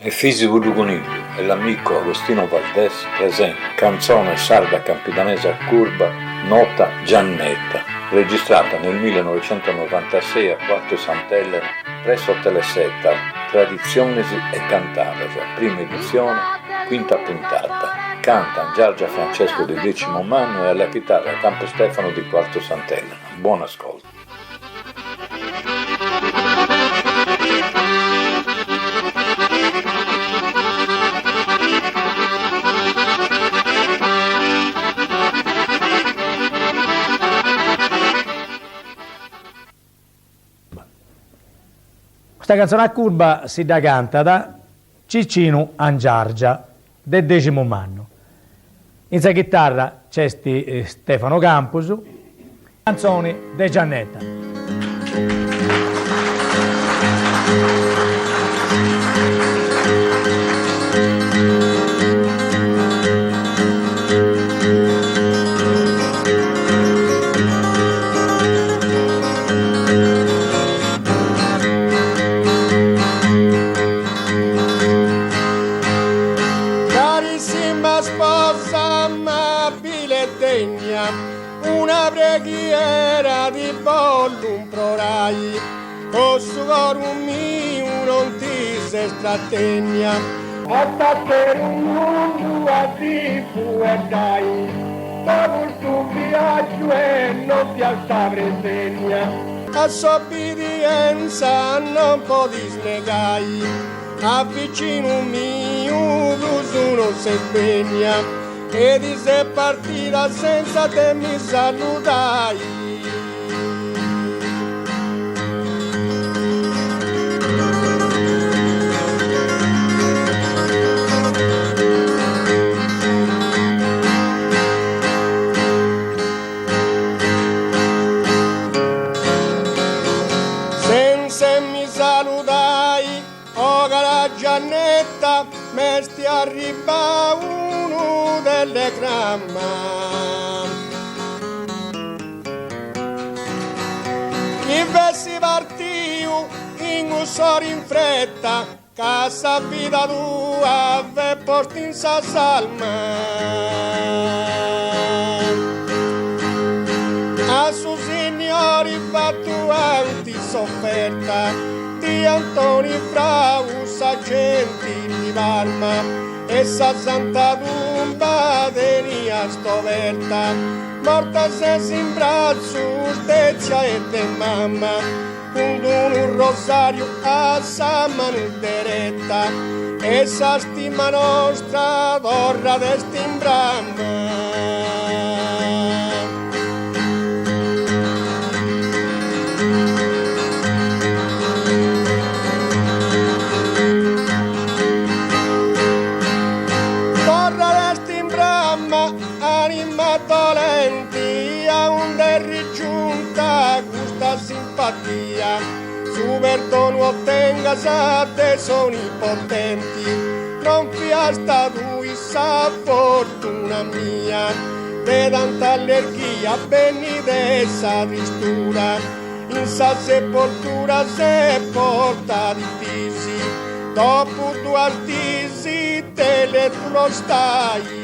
E fisico di coniglio e l'amico Agostino Valdés presenta canzone sarda campidanese a curva, nota Giannetta, registrata nel 1996 a Quarto Sant'Elena presso Telesetta, Tradiziones e Cantatas, prima edizione, quinta puntata. Canta Giorgia Francesco di Decimo Manno e alla chitarra Campo Stefano di Quarto Sant'Elena. Buon ascolto. Questa canzone a curva si da canta da Ciccinu Angiargia del Decimo Manno. In sa chitarra c'è Stefano Campus, canzoni de Giannetta. Una preghiera di vollum prorai, o su corum mio non ti si strattegna, a per un mondo a ti fu e dai, dopo il tuo viaggio e non ti alza presegna, a sobbedienza non poti snegai, a vicino mio tu non si spegna, e di se partita senza te mi salutai. Senza mi salutai, oh cara Giannetta, me sti arriva uno delle gramma. Chi vessi partiu in usori in fretta, casa vita tua ve porti in sa salma. A su signori fatto anti sofferta di Antoni Frau Sagenti di Parma, e sa santa tumba tenia stoverta, morta se in braccio stezia e de mamma, con un rosario a sa mano deretta, e sa stima nostra torra d'estimbramma. Anima dolenti a onde rigiunta questa simpatia, su perdono ottenga sa te sono i potenti, non fiasta lui sa fortuna mia, de tanta allergia benni de sa tristura, in sa sepoltura se porta divisi, dopo due artisi te le tu lo stai.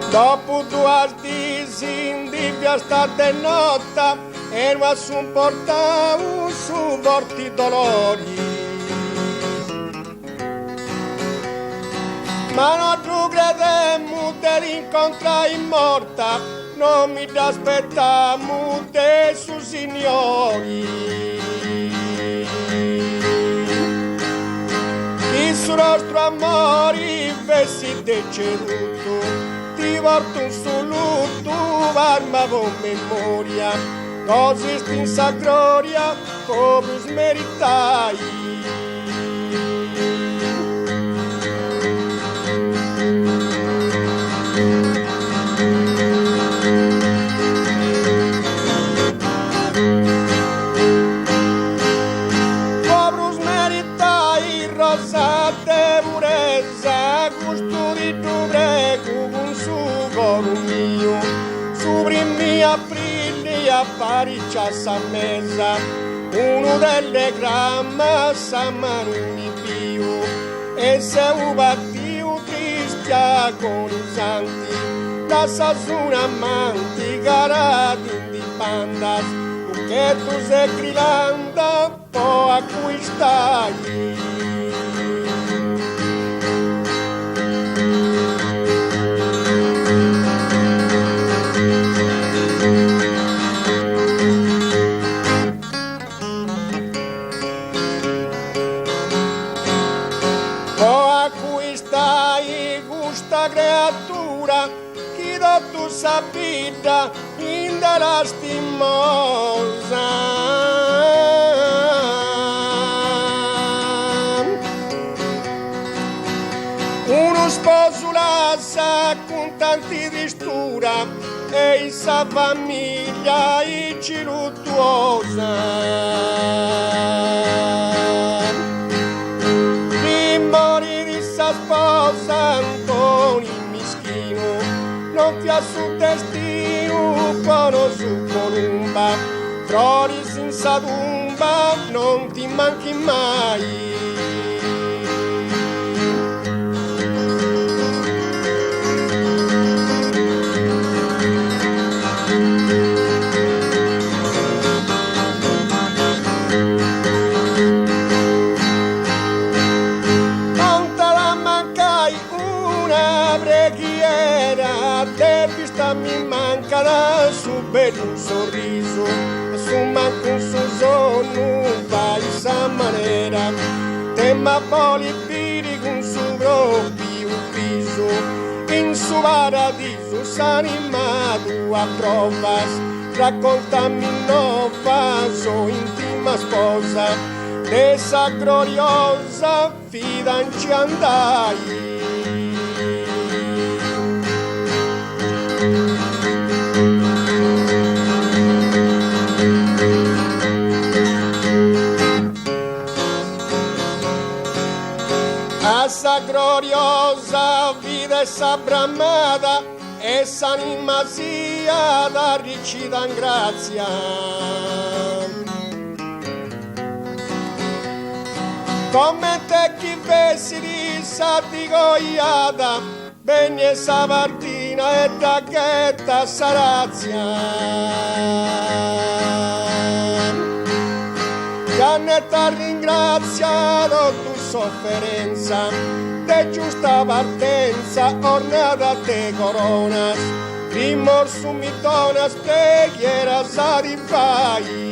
Dopo due artisi in divia state notta, e non supportavo su forti dolori. Ma non tu credemmo te l'incontrai morta, non mi aspettavamo te su signori. Chi su nostro amore vessi deceduto, ti porto un saluto, varma con memoria, così stinsa gloria come smeritai. Come smeritai rosa a te purezza, custodito prego con su coro mio, su primi aprilli a pariccia sa mesa, uno delle gramma sa manuni pio, e se un partio tristia con i santi, la sasuna amanti carati di pandas, che tu sei grilanda, po' acquistai. Questa creatura chi da tu sapita in della stimosa uno sposo la sa con tanti distura e sa famiglia ciruttuosa di morire di sa sposa non fia su destino, buono su columba, trori senza tumba, non ti manchi mai. Non te la mancai una preghiera, mi manca da su bello un sorriso, su manco un suo sonno, vai sa manera, te ma poli piri con su proprio viso, in su paradiso s'animato a provas, raccontami nova, so intima sposa, essa gloriosa fidanci andai. Essa gloriosa vita essa bramata, essa anima sia da ricchità in grazia. Come te chi vessi di satigoiata, beni essa partina e tracchetta sarazia. Giannetta ringraziato tu sofferenza, de giusta partenza, ornata te coronas, rimorso mitonas, preghiera sarifai.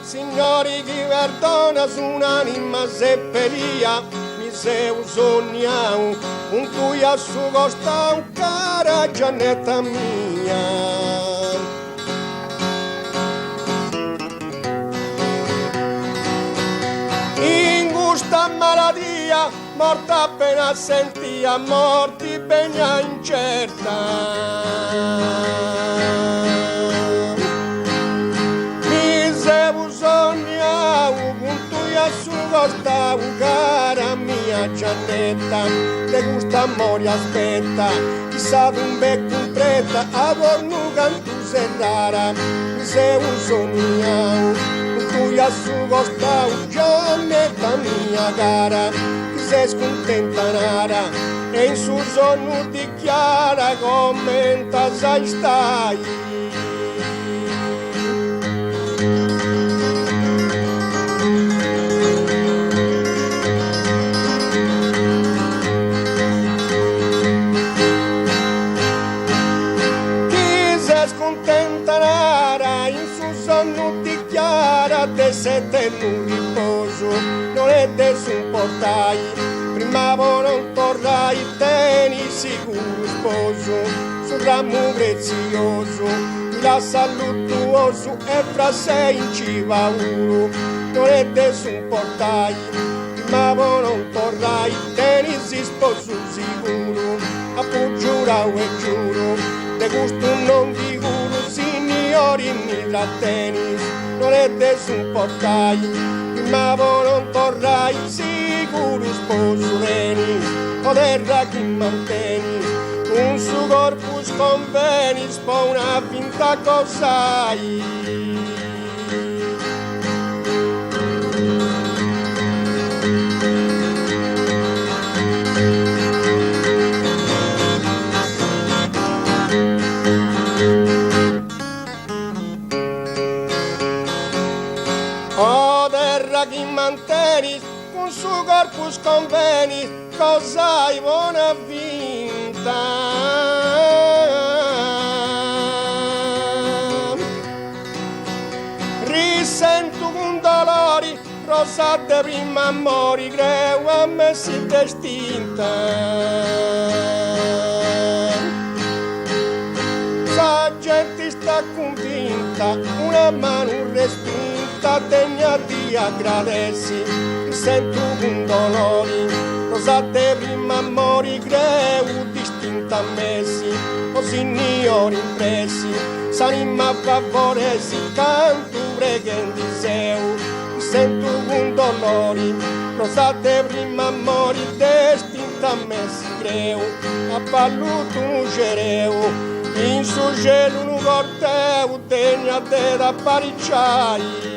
Signori chi perdona su un'anima sepperia, mi sei un sogno, un cui a su costa un cara Giannetta mia. In questa malattia, morta appena sentia, morti pegna incerta. Su costa cara mia Giannetta, le gusta amore aspetta, chissà un becco in fretta, a torno cantu serrara, mi sei un sogno, tu su costa Giannetta mia cara, chi sei scontenta nara, e in suo sonno dichiara commenta sai stai. Te sette in un riposo, non è desupportai, prima non torrai, teni sicuro sposo, su ramo prezioso, la salutuoso e fra sé in civa uno, non è desun portai, ma non torrai, tenisi sposo sicuro, a giurau e giuro, de gusto non di guru, signori mi trattenis, non è desun portai, ma non torrai, sicuro sposo venis, o terra chi mantenis, un su corpus convenis, po' una finta cos'hai. O terra chi mantenis, un su corpus convenis, cos'hai buona vinta. Risento con dolori, rosate prima mori, creu a me si destinta. La gente sta convinta, una mano respinta, degna di aggradessi, sento con dolori, rosate prima mori, creu distinta messi, o signori impressi, s'anima favoresi, canto preghendi seu, sento con dolori, rosate prima mori, distinta messi, creu, a palluto un gereu, in su gelo un corteo degna de da paricciai.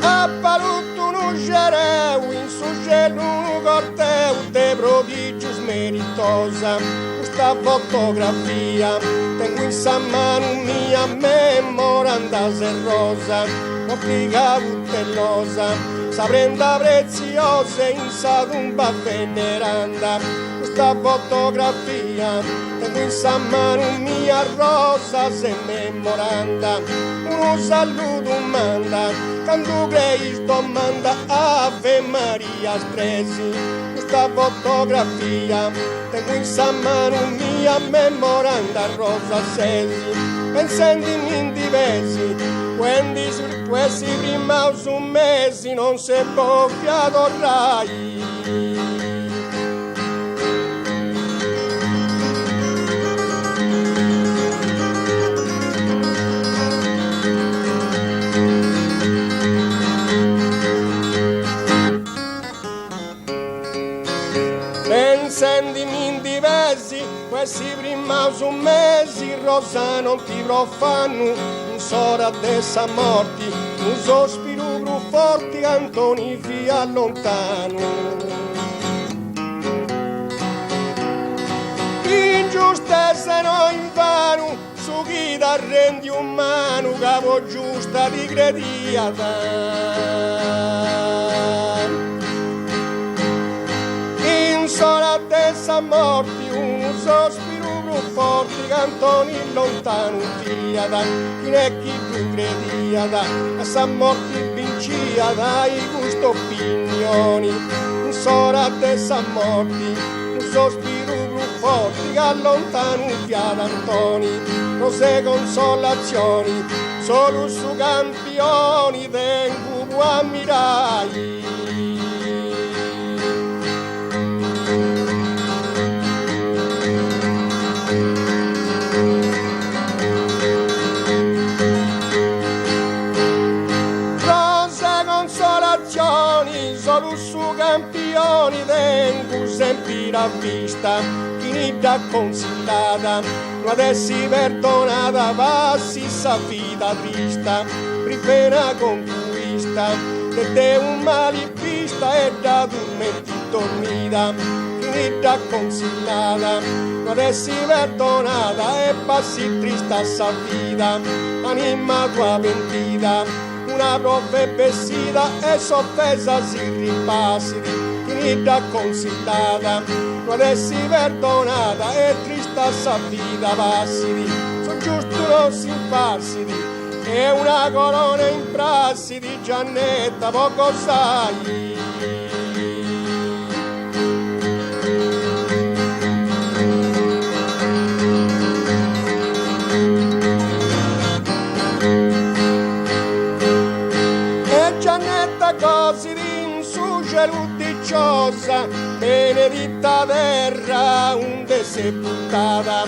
Appaluto un gereu in su gelo un corteo de prodigios meritosa. Questa fotografia tengo in sa mano mia memoranda rosa. Optica buttellosa, sa prenda preziosa in sa tumba veneranda. Questa fotografia tengo in sa mano mia rosa se memoranda. Uno saluto manda, quando Cristo manda Ave Maria stresi. Questa fotografia tengo in sa mano mia memoranda rosa sesi. Pensandimi in diversi, quindi su questi prima su mesi non si può fiato rai. Pensandimi in diversi, questi prima su mesi, rosa non ti profanno, un sora dessa morti, un sospiro più forte, Antoni via lontano. Ingiustezza no invano, su chi da rendi umano, capo giusta di crediata. In sola dessa morti, un sospiro più forte, cantoni lontano via da chi ne chi più credia da a sa morti vincia dai gusto opinioni. In sola dessa morti, un sospiro più forte, che allontano via da Antoni, rose consolazioni, solo su campioni vengo a mirai. Solo su campioni vengo sempre a vista, chi ne dà consigliata, non adessi perdonata, passi sa vita trista, prima conquista, che te un malipista e da dormenti dormita, chi ne dà consigliata, non adessi perdonata e passi trista sa vita, anima tua pentita. Una prove bessita e soffesa si ripassiti, finita consigliata, non essi perdonata e trista sa vita passiti, so giusto non si impassiti, e una corona in prassi di Giannetta poco sai. dicciosa, benedita terra onde sepultada,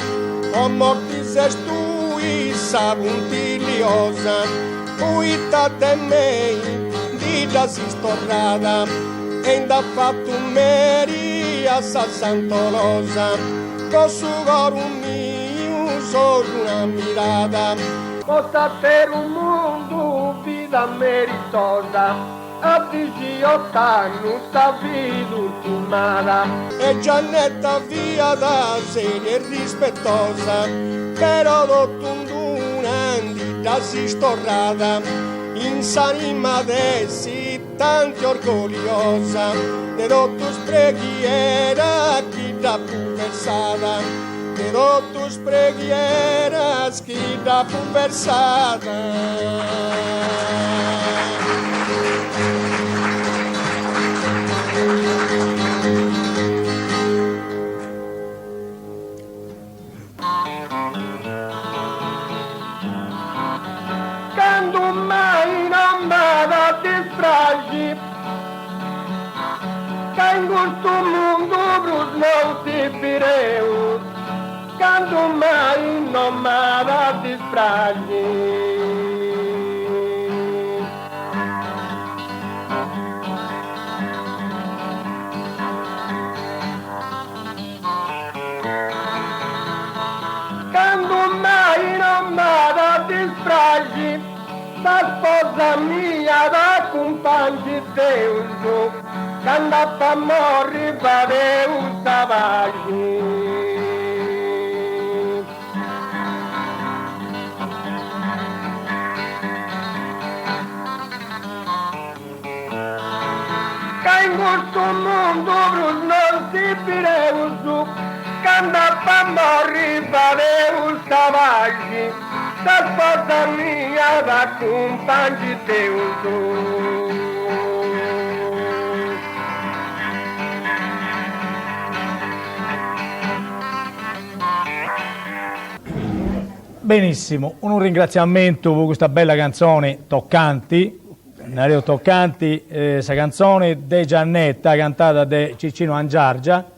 o mortis est tuissa puntiliosa, uita te mei, dita si storrada, e da fatto meria sa santolosa, con su coro mio solo una mirata, possa per un mondo vida meritosa, a 18 anni sta vita ultimata, e Giannetta via da seria e rispettosa, però d'ottunduna dita si storrata, in s'anima dessi tanti orgogliosa, de dottus preghiera chi da fu versata, de dottus preghiera chi da fu versata. Quando mai non vada ti stragi, che in questo mondo brus non si fireu, quando mai non vada ti stragi. Quando mai non vada ti stragi, la sposa mia da compagni Deus, quando a morri va Deus savaggi. Che in questo mondo brus non si fireu, quando a morri va Deus savaggi, la sposa mia da compagni Deus. Benissimo, un ringraziamento per questa bella canzone Toccanti, Nario Toccanti, questa canzone de Giannetta cantata da Cicino Angiargia.